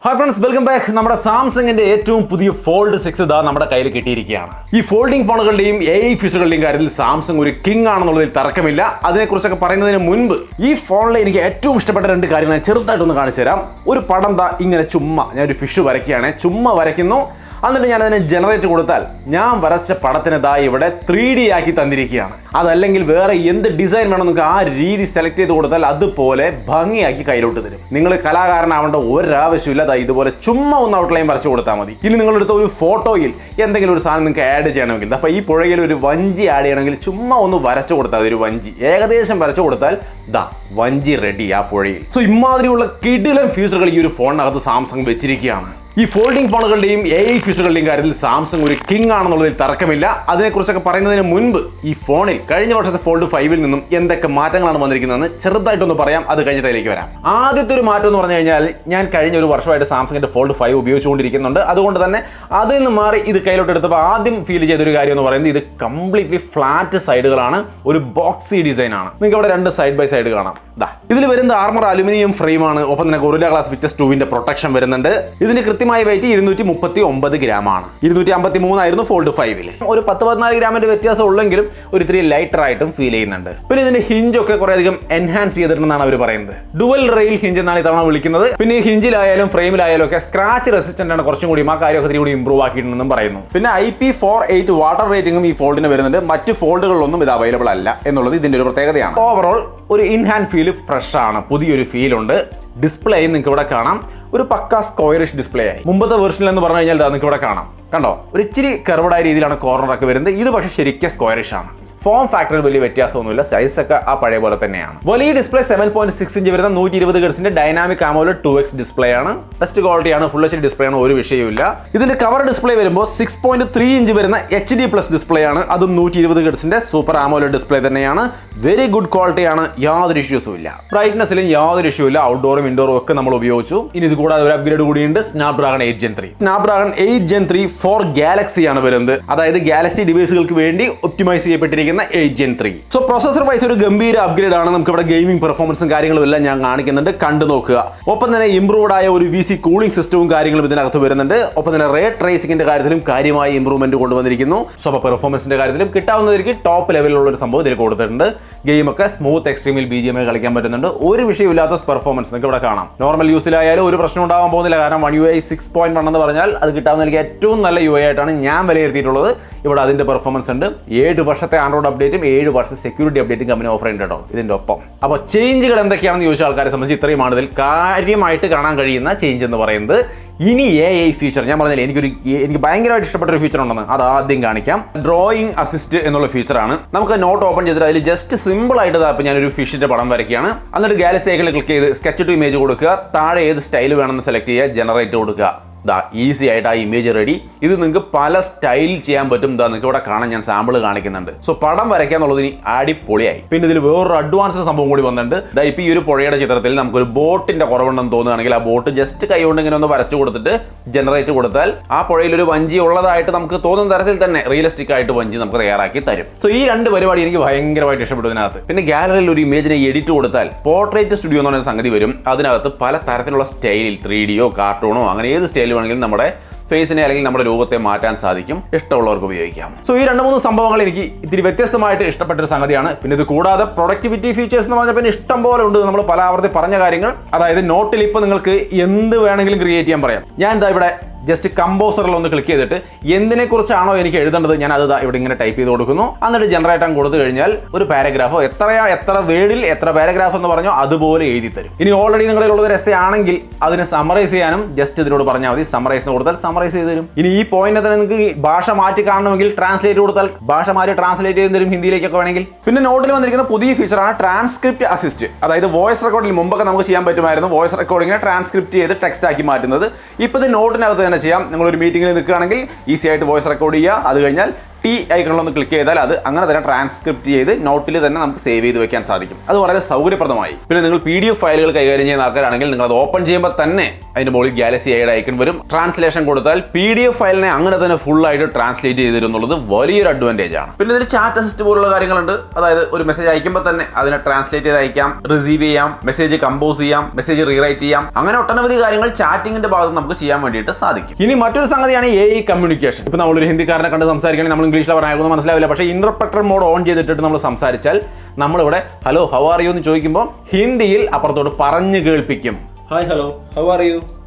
Hi friends, welcome back. നമ്മുടെ സാംസങ്ങിന്റെ ഏറ്റവും പുതിയ ഫോൾഡ് 6 ഇതാ നമ്മുടെ കയ്യിൽ കിട്ടിയിരിക്കുകയാണ്. ഈ ഫോൾഡിംഗ് ഫോണുകളുടെയും AI ഫീച്ചറുകളുടെയും കാര്യത്തിൽ സാംസങ് ഒരു കിങ് ആണെന്നുള്ളതിൽ തർക്കമില്ല. അതിനെക്കുറിച്ചൊക്കെ പറയുന്നതിന് മുൻപ് ഈ ഫോണിൽ എനിക്ക് ഏറ്റവും ഇഷ്ടപ്പെട്ട രണ്ട് കാര്യങ്ങൾ ഞാൻ ചെറുതായിട്ടൊന്ന് കാണിച്ചു തരാം. ഒരു പടം ദാ ഇങ്ങനെ ചുമ്മാ ഞാനൊരു ഫിഷ് വരയ്ക്കുകയാണ്, ചുമ്മാ വരയ്ക്കുന്നു. എന്നിട്ട് ഞാനതിനെ ജനറേറ്റ് കൊടുത്താൽ ഞാൻ വരച്ച പടത്തിന് ദാ ഇവിടെ 3D ആക്കി തന്നിരിക്കുകയാണ്. അതല്ലെങ്കിൽ വേറെ എന്ത് ഡിസൈൻ വേണം നിങ്ങൾക്ക് ആ രീതി സെലക്ട് ചെയ്ത് കൊടുത്താൽ അതുപോലെ ഭംഗിയാക്കി കയ്യിലോട്ട് തരും. നിങ്ങൾ കലാകാരനാവേണ്ട ഒരാവശ്യമില്ല. ദാ ഇതുപോലെ ചുമ്മാ ഒന്ന് ഔട്ട്ലൈൻ വരച്ചു കൊടുത്താൽ മതി. ഇനി നിങ്ങളെടുത്ത ഒരു ഫോട്ടോയിൽ എന്തെങ്കിലും ഒരു സാധനം നിങ്ങൾക്ക് ആഡ് ചെയ്യണമെങ്കിൽ, അപ്പോൾ ഈ പുഴയിൽ ഒരു വഞ്ചി ആഡ് ചെയ്യണമെങ്കിൽ ചുമ്മാ ഒന്ന് വരച്ചു കൊടുത്താൽ ഒരു വഞ്ചി ഏകദേശം വരച്ചു കൊടുത്താൽ ദാ വഞ്ചി റെഡി ആ പുഴയിൽ. സോ ഇമാതിരിയുള്ള കിടിലൻ ഫീച്ചറുകൾ ഈ ഒരു ഫോണിനകത്ത് സാംസങ് വെച്ചിരിക്കുകയാണ്. ഈ ഫോൾഡിംഗ് ഫോണുകളുടെയും AI ഫീച്ചറുകളുടെയും കാര്യത്തിൽ സാംസങ് ഒരു കിങ് ആണെന്നുള്ളതിൽ തർക്കമില്ല. അതിനെക്കുറിച്ചൊക്കെ പറയുന്നതിന് മുൻപ് ഈ ഫോണിൽ കഴിഞ്ഞ വർഷത്തെ ഫോൾഡ് 5 നിന്നും എന്തൊക്കെ മാറ്റങ്ങളാണ് വന്നിരിക്കുന്നതെന്ന് ചെറുതായിട്ടൊന്ന് പറയാം. അത് കഴിഞ്ഞിട്ടേക്ക് വരാം. ആദ്യത്തെ ഒരു മാറ്റം എന്ന് പറഞ്ഞു കഴിഞ്ഞാൽ, ഞാൻ കഴിഞ്ഞ ഒരു വർഷമായിട്ട് സാംസങ്ങിന്റെ ഫോൾഡ് 5 ഉപയോഗിച്ചുകൊണ്ടിരിക്കുന്നുണ്ട്. അതുകൊണ്ട് തന്നെ അതിൽ നിന്ന് മാറി ഇത് കയ്യിലോട്ട് എടുത്തപ്പോൾ ആദ്യം ഫീൽ ചെയ്തൊരു കാര്യം എന്ന് പറയുന്നത് ഇത് കംപ്ലീറ്റ്ലി ഫ്ലാറ്റ് സൈഡുകളാണ്, ഒരു ബോക്സി ഡിസൈൻ ആണ്. നിങ്ങൾക്ക് ഇവിടെ രണ്ട് സൈഡ് ബൈ സൈഡ് കാണാം. ഇതിൽ വരുന്ന ആർമർ അലുമിനിയം ഫ്രെയിമാണ്. ഒപ്പം തന്നെ ഗൊറില്ല ഗ്ലാസ് വിക്ടസ് 2 പ്രൊട്ടക്ഷൻ വരുന്നുണ്ട്. ഇതിന് കൃത്യമായ വെയിറ്റ് 239 ഗ്രാമാണ്. 253 ആയിരുന്നു ഫോൾഡ് 5. ഒരു 10-14 ഗ്രാമിന്റെ വ്യത്യാസം ഉള്ളെങ്കിലും ഒരു ഇത്തിരി ലൈറ്റർ ആയിട്ടും ഫീൽ ചെയ്യുന്നുണ്ട്. പിന്നെ ഇതിന്റെ ഹിഞ്ച് ഒക്കെ കുറെ അധികം എൻഹാൻസ് ചെയ്തിട്ടുണ്ടെന്നാണ് അവർ പറയുന്നത്. ഡുവൽ റെയിൽ ഹിഞ്ച് എന്നാണ് ഇത്തവണ വിളിക്കുന്നത്. പിന്നെ ഈ ഹിഞ്ചിലായാലും ഫ്രെയിമിലായാലും ഒക്കെ സ്ക്രാച്ച് റെസിസ്റ്റന്റ് ആണ്, കുറച്ചും കൂടി ആ കാര്യമൊക്കെ കൂടി ഇംപ്രൂവ് ആക്കിയിട്ടുണ്ടെന്നും പറയുന്നു. പിന്നെ IP48 വാട്ടർ റേറ്റിംഗും ഈ ഫോൾഡിന് വരുന്നുണ്ട്. മറ്റ് ഫോൾഡുകളിലൊന്നും ഇത് അവൈലബിൾ അല്ല എന്നുള്ളത് ഇതിന്റെ ഒരു പ്രത്യേകതയാണ്. ഓവറോൾ ഒരു ഇൻ ഹാൻഡ് ഫീൽ ഫ്രഷ് ആണ്, പുതിയൊരു ഫീൽ ഉണ്ട്. ഡിസ്പ്ലേ നിങ്ങൾക്ക് ഇവിടെ കാണാം, ഒരു പക്ക സ്ക്വയറിഷ് ഡിസ്പ്ലേ ആയി. മുമ്പത്തെ വേർഷനിൽ എന്ന് പറഞ്ഞു കഴിഞ്ഞാൽ നിങ്ങൾക്ക് ഇവിടെ കാണാം, കണ്ടോ, ഒരു ഇച്ചിരി കർവ്ഡായ രീതിയിലാണ് കോർണറൊക്കെ വരുന്നത്. ഇത് പക്ഷേ ശരിക്കും സ്ക്വയറിഷ് ആണ്. ഫോം ഫാക്ടറിൽ വലിയ വ്യത്യാസമൊന്നുമില്ല, സൈസ് ഒക്കെ ആ പഴയ പോലെ തന്നെയാണ്. വലിയ ഡിസ്പ്ലേ 7.6 ഇഞ്ച് വരുന്ന 120 ഹെർട്സിന്റെ ഡൈനാമിക് AMOLED 2X ഡിസ്പ്ലേ ആണ്. ബെസ്റ്റ് ക്വാളിറ്റി ആണ്, ഫുൾ HD ഡിസ്പ്ലേ ആണ്, ഒരു വിഷയമില്ല. ഇതിന്റെ കവർ ഡിസ്പ്ലേ വരുമ്പോൾ 6.3 ഇഞ്ച് വരുന്ന HD+ ഡിസ്പ്ലേ ആണ്. അതും 120 ഹെർട്സിന്റെ സൂപ്പർ AMOLED ഡിസ്പ്ലേ തന്നെയാണ്. വെരി ഗുഡ് ക്വാളിറ്റി ആണ്, യാതൊരു ഇഷ്യൂസും ഇല്ല. ബ്രൈറ്റ്നസിലും യാതൊരു ഇഷ്യൂ ഇല്ല. ഔട്ട്ഡോറും ഇൻഡോറും ഒക്കെ നമ്മൾ ഉപയോഗിച്ചു. ഇനി ഇത് കൂടാതെ ഒരു അപ്ഗ്രേഡ് കൂടിയുണ്ട്, Snapdragon 8 Gen 3. Snapdragon 8 Gen 3 for Galaxy ആണ് വരുന്നത്. അതായത് ഗാലക്സി ഡിവൈസുകൾക്ക് വേണ്ടി ഒപ്റ്റിമൈസ് ചെയ്യപ്പെട്ടിരിക്കുന്ന 8 Gen 3. സോ പ്രൊസസർ വൈസ് ഒരു ഗംഭീര അപ്ഗ്രേഡ് ആണ്. നമുക്ക് ഇവിടെ ഗെയിമിംഗ് പെർഫോമൻസും കാര്യങ്ങളും എല്ലാം ഞാൻ കാണിക്കുന്നുണ്ട്, കണ്ടു നോക്കുക. ഒപ്പം തന്നെ ഇംപ്രൂവ്ഡ് ആയ ഒരു VC കൂളിംഗ് സിസ്റ്റവും കാര്യങ്ങളും ഇതിനകത്ത് വരുന്നുണ്ട്. ഒപ്പം തന്നെ റേ ട്രേസിംഗിന്റെ കാര്യത്തിലും കാര്യമായ ഇംപ്രൂവ്മെന്റ് കൊണ്ടുവന്നിരിക്കുന്നു. സോ അപ്പോൾ പെർഫോമൻസിന്റെ കാര്യത്തിലും കിട്ടാവുന്നതിലേക്ക് ടോപ്പ് ലെവലിലുള്ള ഒരു സംഭവം ഇതിൽ കൊടുത്തിട്ടുണ്ട്. ഗെയിമൊക്കെ സ്മൂത്ത് എക്സ്ട്രീമിൽ BGMI കളിക്കാൻ പറ്റുന്നുണ്ട്. ഒരു വിഷയമില്ലാത്ത പെർഫോമൻസ് നിങ്ങൾക്ക് ഇവിടെ കാണാം. നോർമൽ യൂസിലായാലും ഒരു പ്രശ്നം ഉണ്ടാവാൻ പോകുന്നില്ല. കാരണം One UI 6.1 എന്ന് പറഞ്ഞാൽ അത് കിട്ടാവുന്നതിലേക്ക് ഏറ്റവും നല്ല UI ആയിട്ടാണ് ഞാൻ വിലയിരുത്തിയിട്ടുള്ളത്. ഇവിടെ അതിന്റെ പെർഫോമൻസ് ഉണ്ട്. 7 വർഷത്തെ ആൻഡ്രോയിഡ് അപ്ഡേറ്റും 7 വർഷത്തെ സെക്യൂരിറ്റി അപ്ഡേറ്റും കമ്പനി ഓഫർ ചെയ്യുന്നുണ്ട് കേട്ടോ ഇതിന്റെ ഒപ്പം. അപ്പോൾ ചേഞ്ചുകൾ എന്തൊക്കെയാണെന്ന് ചോദിച്ച ആൾക്കാരെ സംബന്ധിച്ച് ഇത്രയുമാണ് ഇതിൽ കാര്യമായിട്ട് കാണാൻ കഴിയുന്ന ചേഞ്ച് എന്ന് പറയുന്നത്. ഇനി AI ഫീച്ചർ ഞാൻ പറഞ്ഞില്ലേ, എനിക്ക് ഭയങ്കരമായിട്ട് ഇഷ്ടപ്പെട്ട ഒരു ഫീച്ചർ ഉണ്ടെന്ന്, അത് ആദ്യം കാണിക്കാം. ഡ്രോയിങ് അസിസ്റ്റ് എന്നുള്ള ഫീച്ചറാണ്. നമുക്ക് നോട്ട് ഓപ്പൺ ചെയ്തിട്ട് അതിൽ ജസ്റ്റ് സിമ്പിൾ ആയിട്ട് ഇപ്പം ഞാനൊരു ഫിഷിന്റെ പടം വരയ്ക്കുകയാണ്. എന്നിട്ട് ഗാലക്സി ഐക്കണിൽ ക്ലിക്ക് ചെയ്ത് സ്കെച്ച് ടു ഇമേജ് കൊടുക്കുക. താഴെ ഏത് സ്റ്റൈൽ വേണമെന്ന് സെലക്ട് ചെയ്യുക, ജനറേറ്റ് കൊടുക്കുക. ഈസി ആയിട്ട് ആ ഇമേജ് റെഡി. ഇത് നിങ്ങൾക്ക് പല സ്റ്റൈൽ ചെയ്യാൻ പറ്റും. നിങ്ങൾക്ക് ഇവിടെ കാണാൻ ഞാൻ സാമ്പിൾ കാണിക്കുന്നുണ്ട്. സോ പടം വരയ്ക്കാന്നുള്ളതിന് അടിപൊളിയായി. പിന്നെ ഇതിൽ വേറൊരു അഡ്വാൻസ്ഡ് സംഭവം കൂടി വന്നിട്ടുണ്ട്. ഇപ്പൊ ഈ ഒരു പുഴയുടെ ചിത്രത്തിൽ നമുക്കൊരു ബോട്ടിന്റെ കുറവുണ്ടെന്ന് തോന്നുകയാണെങ്കിൽ ആ ബോട്ട് ജസ്റ്റ് കൈ കൊണ്ട് ഇങ്ങനെ ഒന്ന് വരച്ചു കൊടുത്തിട്ട് ജനറേറ്റ് കൊടുത്താൽ ആ പുഴയിൽ ഒരു വഞ്ചി ഉള്ളതായിട്ട് നമുക്ക് തോന്നുന്ന തരത്തിൽ തന്നെ റിയലിസ്റ്റിക് ആയിട്ട് വഞ്ചി നമുക്ക് തയ്യാറാക്കി തരും. സോ ഈ രണ്ട് പരിപാടി എനിക്ക് ഭയങ്കരമായിട്ട് ഇഷ്ടപ്പെട്ടു ഇതിനകത്ത്. പിന്നെ ഗാലറിയിൽ ഒരു ഇമേജിനെ എഡിറ്റ് കൊടുത്താൽ പോർട്രേറ്റ് സ്റ്റുഡിയോ എന്ന് പറയുന്ന സംഗതി വരും. അതിനകത്ത് പല തരത്തിലുള്ള സ്റ്റൈലിൽ 3Dയോ കാർട്ടൂണോ അങ്ങനെ ഏത് സ്റ്റൈൽ വേണമെങ്കിലും നമ്മുടെ ഫേസിനെ അല്ലെങ്കിൽ നമ്മുടെ രൂപത്തെ മാറ്റാൻ സാധിക്കും. ഇഷ്ടമുള്ളവർക്ക് ഉപയോഗിക്കാം. സോ ഈ 2-3 സംഭവങ്ങൾ എനിക്ക് ഇത്തിരി വ്യത്യസ്തമായിട്ട് ഇഷ്ടപ്പെട്ട ഒരു സംഗതിയാണ്. പിന്നെ ഇത് കൂടാതെ പ്രൊഡക്ടിവിറ്റി ഫീച്ചേഴ്സ് എന്ന് പറഞ്ഞാൽ പിന്നെ ഇഷ്ടം പോലെ ഉണ്ട്. നമ്മൾ പല ആവർത്തി പറഞ്ഞ കാര്യങ്ങൾ. അതായത് നോട്ടിൽ ഇപ്പോൾ നിങ്ങൾക്ക് എന്ത് വേണമെങ്കിലും ക്രിയേറ്റ് ചെയ്യാൻ പറയാം. ഞാൻ എന്താ ഇവിടെ ജസ്റ്റ് കമ്പോസറിൽ ഒന്ന് ക്ലിക്ക് ചെയ്തിട്ട് എന്തിനെ കുറിച്ചാണോ എനിക്ക് എഴുതേണ്ടത് ഞാൻ അത് ഇവിടെ ഇങ്ങനെ ടൈപ്പ് ചെയ്ത് കൊടുക്കുന്നു. എന്നിട്ട് ജനറേറ്റ് ആൻ കൊടുത്തു കഴിഞ്ഞാൽ ഒരു പാരഗ്രാഫോ എത്ര വേർഡിൽ എത്ര പാരഗ്രാഫ് എന്ന് പറഞ്ഞോ അതുപോലെ എഴുതി തരും. ഇനി ഓൾറെഡി നിങ്ങളുള്ളത് ഒരു എസ്സേ ആണെങ്കിൽ അതിനെ സമറൈസ് ചെയ്യാനും ജസ്റ്റ് ഇതിനോട് പറഞ്ഞാൽ മതി. സമറൈസ് കൊടുത്താൽ സമറൈസ് ചെയ്ത് തരും. ഇനി ഈ പോയിന്റ് തന്നെ നിങ്ങൾക്ക് ഭാഷ മാറ്റി കാണണമെങ്കിൽ ട്രാൻസ്ലേറ്റ് കൊടുത്താൽ ഭാഷ മാറ്റി ട്രാൻസ്ലേറ്റ് ചെയ്ത് തരും ഹിന്ദിയിലേക്കൊക്കെ വേണമെങ്കിൽ. പിന്നെ നോട്ടിൽ വന്നിരിക്കുന്ന പുതിയ ഫീച്ചറാണ് ട്രാൻസ്ക്രിപ്റ്റ് അസിസ്റ്റ്. അതായത് വോയിസ് റെക്കോർഡിൽ മുമ്പൊക്കെ നമുക്ക് ചെയ്യാൻ പറ്റുമായിരുന്നു വോയിസ് റെക്കോർഡിങ്ങിനെ ട്രാൻസ്ക്രിപ്റ്റ് ചെയ്ത് ടെക്സ്റ്റ് ആക്കി മാറ്റുന്നത്. ഇപ്പോൾ ഇത് നോട്ടിനകത്ത് ചെയ്യാം. നിങ്ങളൊരു മീറ്റിംഗിൽ നിൽക്കുകയാണെങ്കിൽ ഈസി ആയിട്ട് വോയിസ് റെക്കോർഡ് ചെയ്യുക. അത് കഴിഞ്ഞാൽ ടി ഐക്കണിലൊന്ന് ക്ലിക്ക് ചെയ്താൽ അത് അങ്ങനെ തന്നെ ട്രാൻസ്ക്രിപ്റ്റ് ചെയ്ത് നോട്ടിൽ തന്നെ നമുക്ക് സേവ് ചെയ്ത് വെക്കാൻ സാധിക്കും. അത് വളരെ സൗകര്യപ്രദമായി. പിന്നെ നിങ്ങൾ PDF ഫയലുകൾ കൈകാര്യം ചെയ്യുന്ന ആൾക്കാരാണെങ്കിൽ നിങ്ങൾ അത് ഓപ്പൺ ചെയ്യുമ്പോൾ തന്നെ അതിന്റെ മുകളിൽ ഗാലക്സി ഐയുടെ ഐക്കൺ വരും. ട്രാൻസ്ലേഷൻ കൊടുത്താൽ PDF ഫയലിനെ അങ്ങനെ തന്നെ ഫുൾ ആയിട്ട് ട്രാൻസ്ലേറ്റ് ചെയ്തിരുന്നുള്ളത് വലിയൊരു അഡ്വാൻറ്റേജ് ആണ്. പിന്നെ ഇതിന് ചാറ്റ് അസിസ്റ്റ് പോലുള്ള കാര്യങ്ങളുണ്ട്. അതായത് ഒരു മെസ്സേജ് അയക്കുമ്പോൾ തന്നെ അതിനെ ട്രാൻസ്ലേറ്റ് ചെയ്ത് അയക്കാം, റിസീവ് ചെയ്യാം, മെസ്സേജ് കമ്പോസ് ചെയ്യാം, മെസ്സേജ് റീറൈറ്റ് ചെയ്യാം. അങ്ങനെ ഒട്ടനവധി കാര്യങ്ങൾ ചാറ്റിംഗിന്റെ ഭാഗത്ത് നമുക്ക് ചെയ്യാൻ വേണ്ടിയിട്ട് സാധിക്കും. ഇനി മറ്റൊരു സംഗതിയാണ് AI കമ്മ്യൂണിക്കേഷൻ. ഇപ്പൊ നമ്മളൊരു ഹിന്ദിക്കാരനെ കണ്ട് സംസാരിക്കുകയാണെങ്കിൽ നമ്മൾ ഇംഗ്ലീഷിൽ പറയാനൊന്നും മനസ്സിലാവില്ല. പക്ഷേ ഇന്റർപ്രറ്റർ മോഡ് ഓൺ ചെയ്തിട്ട് നമ്മൾ സംസാരിച്ചാൽ നമ്മളിവിടെ ഹലോ ഹൗ ആർ യു എന്ന് ചോദിക്കുമ്പോൾ ഹിന്ദിയിൽ അപ്പുറത്തോട്ട് പറഞ്ഞു കേൾപ്പിക്കും. Hi hello how are you.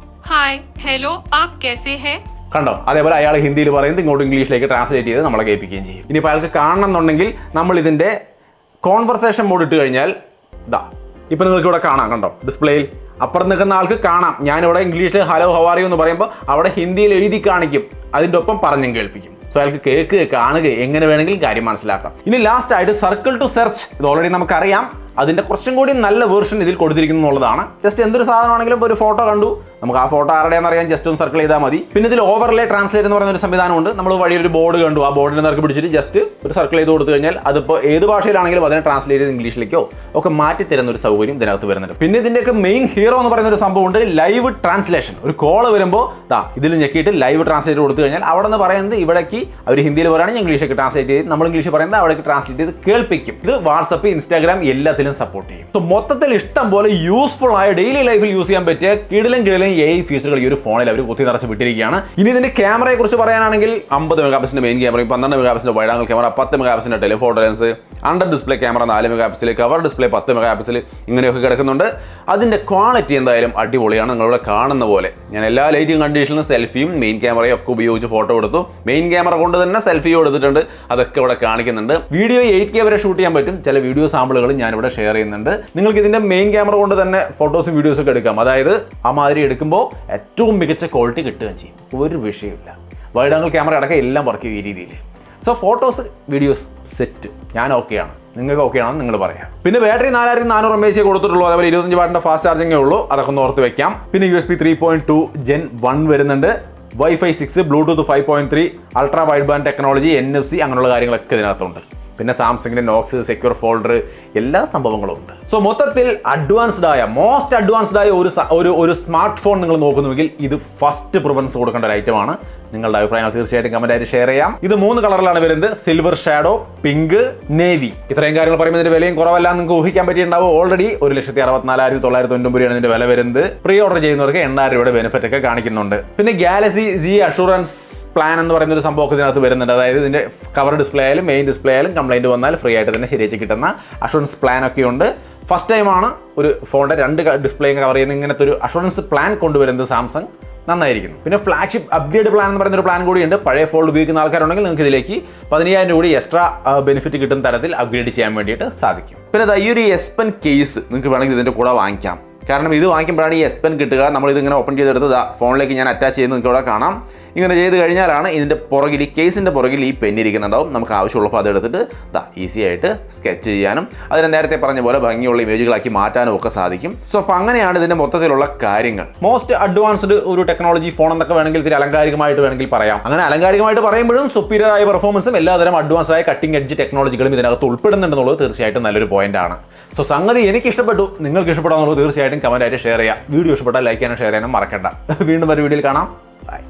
Hi hello ആപ് कैसे हैं. കണ്ടോ? അതേപോലെ അയാൾ ഹിന്ദിയിൽ പറയുന്നത് ഇങ്ങോട്ട് ഇംഗ്ലീഷിലേക്ക് ട്രാൻസ്ലേറ്റ് ചെയ്ത് നമ്മളെ കേൾപ്പിക്കുകയും ചെയ്യും. ഇനിയിപ്പോൾ അയാൾക്ക് കാണണം എന്നുണ്ടെങ്കിൽ നമ്മൾ ഇതിന്റെ കോൺവെർസേഷൻ മോഡ് ഇട്ട് കഴിഞ്ഞാൽ ഇതാ ഇപ്പൊ നിങ്ങൾക്ക് ഇവിടെ കാണാം. കണ്ടോ? ഡിസ്പ്ലേയിൽ അപ്പുറം നിൽക്കുന്ന ആൾക്ക് കാണാം. ഞാനിവിടെ ഇംഗ്ലീഷിൽ ഹലോ ഹൗ ആർ യു എന്ന് പറയുമ്പോൾ അവിടെ ഹിന്ദിയിൽ എഴുതി കാണിക്കും, അതിൻ്റെ ഒപ്പം പറഞ്ഞും കേൾപ്പിക്കും. സോ അയാൾക്ക് കേൾക്കുക, കാണുക, എങ്ങനെ വേണമെങ്കിലും കാര്യം മനസ്സിലാക്കാം. ഇനി ലാസ്റ്റ് ആയിട്ട് സർക്കിൾ ടു സെർച്ച്. ഇത് ഓൾറെഡി നമുക്കറിയാം. അതിന്റെ കുറച്ചും കൂടി നല്ല വേർഷൻ ഇതിൽ കൊടുത്തിരിക്കുന്നു എന്നുള്ളതാണ്. ജസ്റ്റ് എന്തൊരു സാധനമാണെങ്കിലും ഒരു ഫോട്ടോ കണ്ടു, നമുക്ക് ആ ഫോട്ടോ ആരുടെയാണെന്ന് അറിയാൻ ജസ്റ്റ് ഒന്ന് സർക്കിൾ ചെയ്താൽ മതി. പിന്നെ ഇതിൽ ഓവർലേ ട്രാൻസ്ലേറ്റ് എന്ന് പറയുന്ന ഒരു സംവിധാനമുണ്ട്. നമ്മൾ വഴിയൊരു ബോർഡ് കണ്ടു, ആ ബോർഡിനെ നിറക്കി പിടിച്ചിട്ട് ജസ്റ്റ് ഒരു സർക്കിൾ ചെയ്ത് കൊടുത്തു കഴിഞ്ഞാൽ അതിപ്പോൾ ഏത് ഭാഷയിലാണെങ്കിലും അതിനെ ട്രാൻസ്ലേറ്റ് ചെയ്ത് ഇംഗ്ലീഷിലേക്കോ ഒക്കെ മാറ്റി തരുന്ന ഒരു സൗകര്യം ഇതിനകത്ത് വരുന്നുണ്ട്. പിന്നെ ഇതിൻ്റെയൊക്കെ മെയിൻ ഹീറോ എന്ന് പറയുന്ന ഒരു സംഭവമുണ്ട്, ലൈവ് ട്രാൻസ്ലേഷൻ. ഒരു കോള് വരുമ്പോൾ ഇതിൽ ഞെക്കിയിട്ട് ലൈവ് ട്രാൻസ്ലേറ്റ് കൊടുത്തു കഴിഞ്ഞാൽ അവിടെ നിന്ന് പറയുന്നത് ഇവിടേക്ക് അവർ ഹിന്ദിയിൽ പറയുകയാണെങ്കിൽ ഇംഗ്ലീഷൊക്കെ ട്രാൻസ്ലേറ്റ് ചെയ്ത് നമ്മൾ ഇംഗ്ലീഷ് പറയുന്നത് അവിടേക്ക് ട്രാൻസ്ലേറ്റ് ചെയ്ത് കേൾപ്പിക്കും. ഇത് വാട്സപ്പ്, ഇൻസ്റ്റാഗ്രാം എല്ലാത്തിലും സപ്പോർട്ട് ചെയ്യും. സോ മൊത്തത്തിൽ ഇഷ്ടം പോലെ യൂസ്ഫുൾ ആയ ഡെയിലി ലൈഫിൽ യൂസ് ചെയ്യാൻ പറ്റിയ കിടിലും AI ഫീച്ചറുകൾ ഈ ഒരു ഫോണിൽ അവർ കുത്തി നിറച്ച് വിട്ടിരിക്കുകയാണ്. ഇനി ഇതിന്റെ ക്യാമറയെ കുറിച്ച് പറയാനാണെങ്കിൽ 50 മെഗാപിക്സലിന്റെ മെയിൻ ക്യാമറയും 12 മെഗാപിക്സലിന്റെ വൈഡ് ആംഗിൾ ക്യാമറ, 10 മെഗാപിക്സലിന്റെ telephoto lens, under display camera 4 megapixel, cover display 10 megapixel, ഇങ്ങനെയൊക്കെ കിടക്കുന്നുണ്ട്. അതിന്റെ ക്വാളിറ്റി എന്തായാലും അടിപൊളിയാണ്. നിങ്ങളിവിടെ കാണുന്ന പോലെ ഞാൻ എല്ലാ ലൈറ്റിംഗ് കണ്ടീഷനിലും സെൽഫിയും മെയിൻ ക്യാമറയും ഒക്കെ ഉപയോഗിച്ച് ഫോട്ടോ എടുത്തു. മെയിൻ ക്യാമറ കൊണ്ട് തന്നെ സെൽഫിയും എടുത്തിട്ടുണ്ട്, അതൊക്കെ ഇവിടെ കാണിക്കുന്നുണ്ട്. വീഡിയോ 8K വരെ ഷൂട്ട് ചെയ്യാൻ പറ്റും. ചില വീഡിയോ സാമ്പിളുകൾ ഞാനിവിടെ ഷെയർ ചെയ്യുന്നുണ്ട്. നിങ്ങൾക്ക് ഇതിന്റെ മെയിൻ ക്യാമറ കൊണ്ട് തന്നെ ഫോട്ടോസും വീഡിയോസും ഒക്കെ എടുക്കാം. അതായത് ആ മാതിരി എടുക്കുമ്പോൾ ഏറ്റവും മികച്ച ക്വാളിറ്റി കിട്ടുകയും ചെയ്യും. ഒരു വിഷയമില്ല. വൈഡ് ആംഗിൾ ക്യാമറ അടക്കം എല്ലാം വർക്ക് ചെയ്യും ഈ രീതിയിൽ. So photos videos set. ഞാൻ ഓക്കെയാണ്, നിങ്ങൾക്ക് ഓക്കെ ആണെന്ന് നിങ്ങൾ പറയാം. പിന്നെ ബാറ്ററി 4400 mAh കൊടുത്തിട്ടുള്ളൂ. അതേപോലെ 25 വാട്ടിന്റെ ഫാസ്റ്റ് ചാർജിങ്ങേ ഉള്ളൂ, അതൊക്കെ ഒന്ന് ഓർത്ത് വെക്കാം. പിന്നെ USB 3.2 Gen 1 വരുന്നുണ്ട്. Wi-Fi 6, Bluetooth 5.3, ultra wide band technology, NFC അങ്ങനെയുള്ള കാര്യങ്ങളൊക്കെ ഇതിനകത്തുണ്ട്. പിന്നെ സാംസങ്ങിന്റെ നോക്സ്, സെക്യൂർ ഫോൾഡർ, എല്ലാ സംഭവങ്ങളും ഉണ്ട്. സോ മൊത്തത്തിൽ മോസ്റ്റ് അഡ്വാൻസ്ഡ് ആയ ഒരു സ്മാർട്ട് ഫോൺ നിങ്ങൾ നോക്കുന്നുവെങ്കിൽ ഇത് ഫസ്റ്റ് പ്രിഫറൻസ് കൊടുക്കേണ്ട ഒരു ഐറ്റമാണ്. നിങ്ങളുടെ അഭിപ്രായങ്ങൾ തീർച്ചയായിട്ടും കമന്റ് ആയിട്ട് ഷെയർ ചെയ്യാം. ഇത് 3 കളറിലാണ് വരുന്നത്, സിൽവർ ഷാഡോ, പിങ്ക്, നേവി. ഇത്രയും കാര്യങ്ങൾ പറയുമ്പോൾ ഇതിന്റെ വിലയും കുറവല്ല നിങ്ങൾക്ക് ഊഹിക്കാൻ പറ്റിയിട്ടുണ്ടാവും. ഓൾറെഡി 1,64,990 ഇതിന്റെ വില വരുന്നത്. പ്രീ ഓർഡർ ചെയ്യുന്നവർക്ക് 8,000 രൂപയുടെ ബെനിഫിറ്റ് ഒക്കെ കാണിക്കുന്നുണ്ട്. പിന്നെ ഗാലക്സി Z അഷുറൻസ് പ്ലാൻ എന്ന് പറയുന്ന ഒരു സംഭവം ഇതിനകത്ത് വരുന്നുണ്ട്. അതായത് ഇതിന്റെ കവർ ഡിസ്പ്ലേ ആയാലും മെയിൻ ഡിസ്പ്ലേ ആയാലും കംപ്ലൈന്റ് വന്നാൽ ഫ്രീ ആയിട്ട് തന്നെ ശരിയാക്കി കിട്ടുന്ന അഷുറൻസ് പ്ലാൻ ഒക്കെ ഉണ്ട്. ഫസ്റ്റ് ടൈമാണ് ഒരു ഫോണിന്റെ 2 ഡിസ്പ്ലേയും കവർ ചെയ്യുന്ന ഇങ്ങനത്തെ ഒരു അഷുറൻസ് പ്ലാൻ കൊണ്ടുവരുന്നത് സാംസങ്. നന്നായിരിക്കുന്നു. പിന്നെ ഫ്ലാഗ്ഷിപ്പ് അപ്ഗ്രേഡ് പ്ലാൻ എന്ന് പറയുന്ന ഒരു പ്ലാൻ കൂടിയുണ്ട്. പഴയ ഫോൾഡ് ഉപയോഗിക്കുന്ന ആൾക്കാരുണ്ടെങ്കിൽ നിങ്ങൾക്ക് ഇതിലേക്ക് 15,000 രൂപ എക്സ്ട്രാ ബെനിഫിറ്റ് കിട്ടുന്ന തരത്തിൽ അപ്ഗ്രേഡ് ചെയ്യാൻ വേണ്ടിയിട്ട് സാധിക്കും. പിന്നെ ഈ ഒരു S Pen കേസ് നിങ്ങൾക്ക് വേണമെങ്കിൽ ഇതിന്റെ കൂടെ വാങ്ങിക്കാം. കാരണം ഇത് വാങ്ങിക്കുമ്പോഴാണ് ഈ S Pen കിട്ടുക. നമ്മൾ ഇതിങ്ങനെ ഓപ്പൺ ചെയ്തെടുത്ത് ഫോണിലേക്ക് ഞാൻ അറ്റാച്ച് ചെയ്യുന്നത് നിങ്ങൾക്ക് ഇവിടെ കാണാം. ഇങ്ങനെ ചെയ്ത് കഴിഞ്ഞാലാണ് ഇതിൻ്റെ പുറകിൽ, ഈ കേസിൻ്റെ പുറകിൽ ഈ പെൻ ഇരിക്കുന്നുണ്ടാവും. നമുക്ക് ആവശ്യമുള്ളപ്പോൾ അതെടുത്തിട്ട് ഈസി ആയിട്ട് സ്കെച്ച് ചെയ്യാനും അതിനെ നേരത്തെ പറഞ്ഞ പോലെ ഭംഗിയുള്ള ഇമേജുകളാക്കി മാറ്റാനും ഒക്കെ സാധിക്കും. സോ അപ്പോൾ അങ്ങനെയാണ് ഇതിൻ്റെ മൊത്തത്തിലുള്ള കാര്യങ്ങൾ. മോസ്റ്റ് അഡ്വാൻസ്ഡ് ഒരു ടെക്നോളജി ഫോൺ എന്നൊക്കെ വേണമെങ്കിൽ ഇതിൽ അലങ്കാരികമായിട്ട് വേണമെങ്കിൽ പറയാം. അങ്ങനെ അലങ്കാരികമായിട്ട് പറയുമ്പോഴും സുപ്പീരിയർ ആയ പെർഫോമൻസും എല്ലാതരം അഡ്വാൻസ്ഡ് ആയ കട്ടിംഗ് എഡ്ജ് ടെക്നോളജികളും ഇതിനകത്ത് ഉൾപ്പെടുന്നുണ്ടെന്നുള്ളത് തീർച്ചയായിട്ടും നല്ലൊരു പോയിന്റ് ആണ്. സോ സംഗതി എനിക്ക് ഇഷ്ടപ്പെട്ടു, നിങ്ങൾക്ക് ഇഷ്ടപ്പെടാന്നുള്ളത് തീർച്ചയായിട്ടും കമന്റ് ആയിട്ട് ഷെയർ ചെയ്യാം. വീഡിയോ ഇഷ്ടപ്പെട്ടാൽ ലൈക്ക് ചെയ്യാനും ഷെയർ ചെയ്യാനും മറക്കണ്ട. വീണ്ടും ഒരു വീഡിയോയിൽ കാണാം. ബൈ.